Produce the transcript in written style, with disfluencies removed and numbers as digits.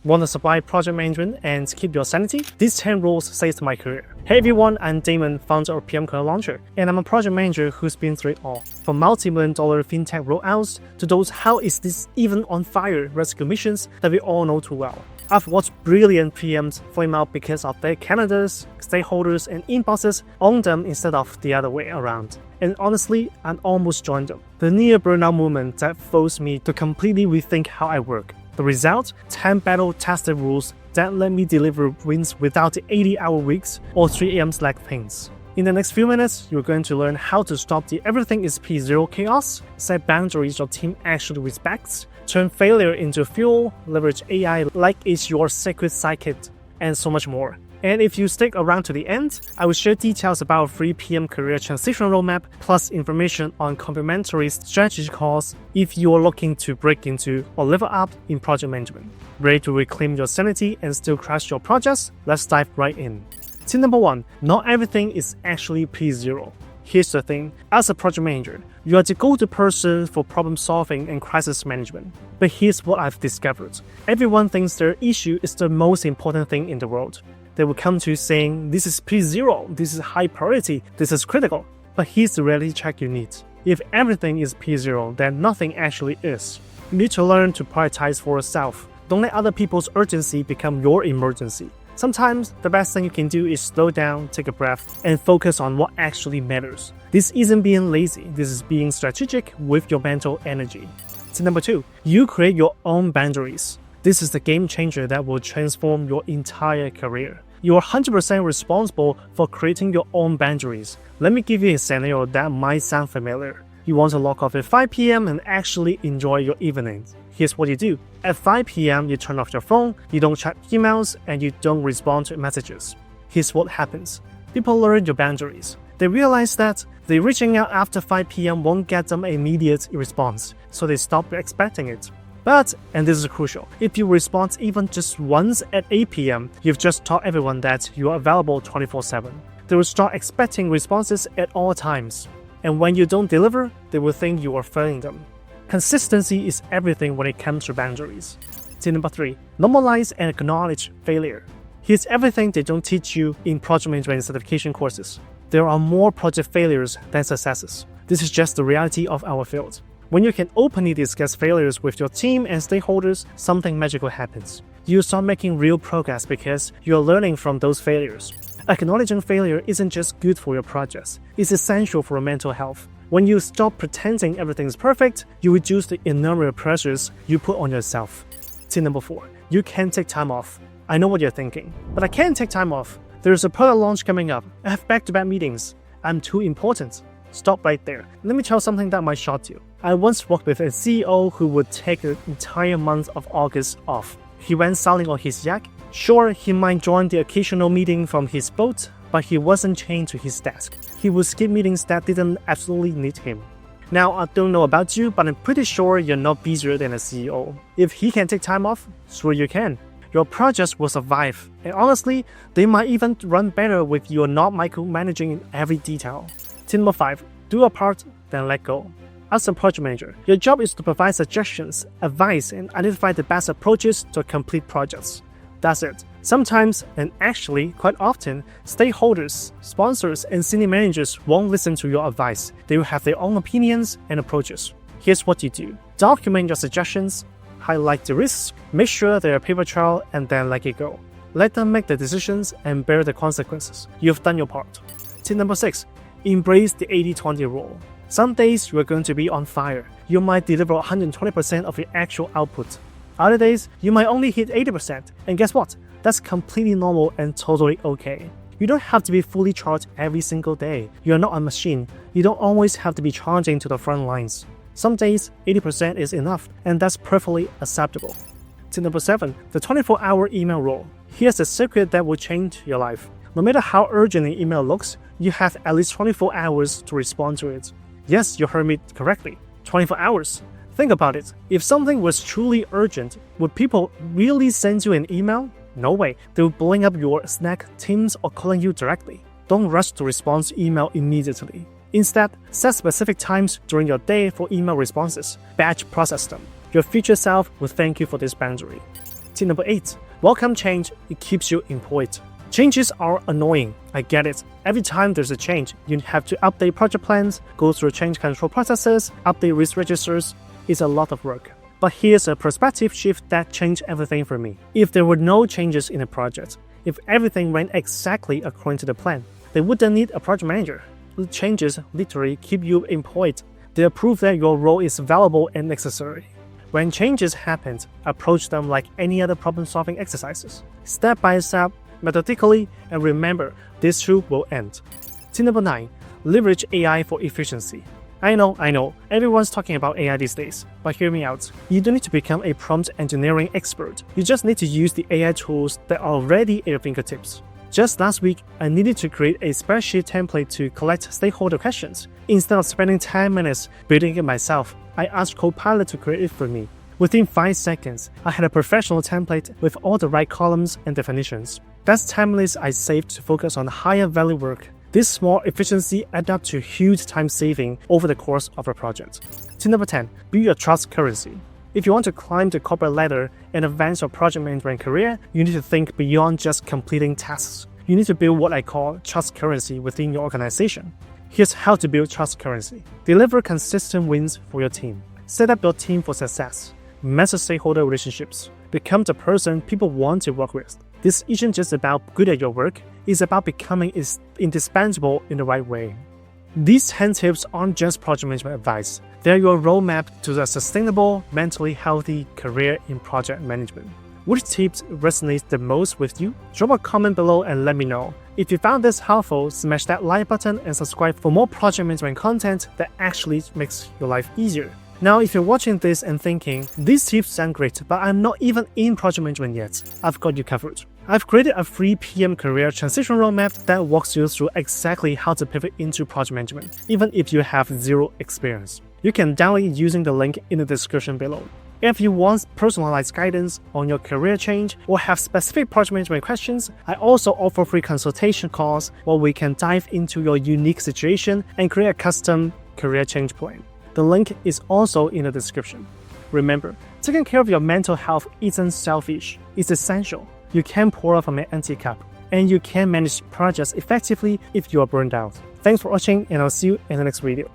Want to survive project management and keep your sanity? These 10 rules saved my career. Hey everyone, I'm Damon, founder of PM Career Launcher, and I'm a project manager who's been through it all. From multi-million-dollar fintech rollouts to those how is this even on fire rescue missions that we all know too well. I've watched brilliant PMs flame out because of their calendars, stakeholders, and inboxes on them instead of the other way around. And honestly, I almost joined them. The near burnout movement that forced me to completely rethink how I work. The result? 10 battle-tested rules that let me deliver wins without the 80-hour weeks or 3 AM Slack things. In the next few minutes, you're going to learn how to stop the everything is P0 chaos, set boundaries your team actually respects, turn failure into fuel, leverage AI like it's your sacred sidekick, and so much more. And if you stick around to the end, I will share details about a free PM career transition roadmap, plus information on complementary strategy calls if you are looking to break into or level up in project management. Ready to reclaim your sanity and still crush your projects? Let's dive right in. Tip number 1, not everything is actually P0. Here's the thing, as a project manager, you are the go-to person for problem solving and crisis management. But here's what I've discovered. Everyone thinks their issue is the most important thing in the world. They will come to you saying, this is P0, this is high priority, this is critical. But here's the reality check you need. If everything is P0, then nothing actually is. You need to learn to prioritize for yourself. Don't let other people's urgency become your emergency. Sometimes, the best thing you can do is slow down, take a breath, and focus on what actually matters. This isn't being lazy, this is being strategic with your mental energy. Tip number 2, you create your own boundaries. This is the game changer that will transform your entire career. You are 100% responsible for creating your own boundaries. Let me give you a scenario that might sound familiar. You want to log off at 5 PM and actually enjoy your evenings. Here's what you do. At 5 PM, you turn off your phone, you don't check emails, and you don't respond to messages. Here's what happens. People learn your boundaries. They realize that they reaching out after 5 PM won't get them an immediate response, so they stop expecting it. But, and this is crucial, if you respond even just once at 8 PM, you've just taught everyone that you are available 24/7. They will start expecting responses at all times. And when you don't deliver, they will think you are failing them. Consistency is everything when it comes to boundaries. Tip number 3, normalize and acknowledge failure. Here's everything they don't teach you in project management certification courses. There are more project failures than successes. This is just the reality of our field. When you can openly discuss failures with your team and stakeholders, something magical happens. You start making real progress because you're learning from those failures. Acknowledging failure isn't just good for your projects, it's essential for your mental health. When you stop pretending everything's perfect, you reduce the enormous pressures you put on yourself. Tip number 4, you can take time off. I know what you're thinking, but I can't take time off. There's a product launch coming up. I have back-to-back meetings. I'm too important. Stop right there. Let me tell you something that might shock you. I once worked with a CEO who would take the entire month of August off. He went sailing on his yacht. Sure, he might join the occasional meeting from his boat, but he wasn't chained to his desk. He would skip meetings that didn't absolutely need him. Now, I don't know about you, but I'm pretty sure you're not busier than a CEO. If he can take time off, sure you can. Your projects will survive, and honestly, they might even run better with you not micromanaging in every detail. Tip number 5, do your part, then let go. As a project manager, your job is to provide suggestions, advice, and identify the best approaches to complete projects. That's it. Sometimes, and actually quite often, stakeholders, sponsors, and senior managers won't listen to your advice. They will have their own opinions and approaches. Here's what you do. Document your suggestions, highlight the risks, make sure they are paper trail, and then let it go. Let them make the decisions and bear the consequences. You've done your part. Tip number 6, embrace the 80-20 rule. Some days you are going to be on fire. You might deliver 120% of your actual output. Other days, you might only hit 80%. And guess what? That's completely normal and totally okay. You don't have to be fully charged every single day. You're not a machine. You don't always have to be charging to the front lines. Some days, 80% is enough, and that's perfectly acceptable. Tip number 7, the 24-hour email rule. Here's a secret that will change your life. No matter how urgent an email looks, you have at least 24 hours to respond to it. Yes, you heard me correctly. 24 hours. Think about it. If something was truly urgent, would people really send you an email? No way. They will blowing up your Slack, Teams, or calling you directly. Don't rush to respond to email immediately. Instead, set specific times during your day for email responses. Batch process them. Your future self will thank you for this boundary. Tip number 8. Welcome change, it keeps you employed. Changes are annoying, I get it. Every time there's a change, you have to update project plans, go through change control processes, update risk registers. It's a lot of work. But here's a perspective shift that changed everything for me. If there were no changes in a project, if everything went exactly according to the plan, they wouldn't need a project manager. The changes literally keep you employed. They prove that your role is valuable and necessary. When changes happen, approach them like any other problem-solving exercises. Step by step, methodically, and remember, this too will end. Tip number 9. Leverage AI for efficiency. I know, everyone's talking about AI these days, but hear me out. You don't need to become a prompt engineering expert. You just need to use the AI tools that are already at your fingertips. Just last week, I needed to create a spreadsheet template to collect stakeholder questions. Instead of spending 10 minutes building it myself, I asked Copilot to create it for me. Within 5 seconds, I had a professional template with all the right columns and definitions. That's 10 minutes I saved to focus on higher value work. This small efficiency adds up to huge time saving over the course of a project. Tip number 10. Build your trust currency. If you want to climb the corporate ladder and advance your project management career, you need to think beyond just completing tasks. You need to build what I call trust currency within your organization. Here's how to build trust currency. Deliver consistent wins for your team. Set up your team for success. Master stakeholder relationships. Become the person people want to work with. This isn't just about good at your work, it's about becoming indispensable in the right way. These 10 tips aren't just project management advice. They're your roadmap to a sustainable, mentally healthy career in project management. Which tips resonate the most with you? Drop a comment below and let me know. If you found this helpful, smash that like button and subscribe for more project management content that actually makes your life easier. Now, if you're watching this and thinking, these tips sound great, but I'm not even in project management yet, I've got you covered. I've created a free PM career transition roadmap that walks you through exactly how to pivot into project management, even if you have zero experience. You can download it using the link in the description below. If you want personalized guidance on your career change or have specific project management questions, I also offer free consultation calls where we can dive into your unique situation and create a custom career change plan. The link is also in the description. Remember, taking care of your mental health isn't selfish, it's essential. You can pour from an empty cup, and you can manage projects effectively if you are burned out. Thanks for watching, and I'll see you in the next video.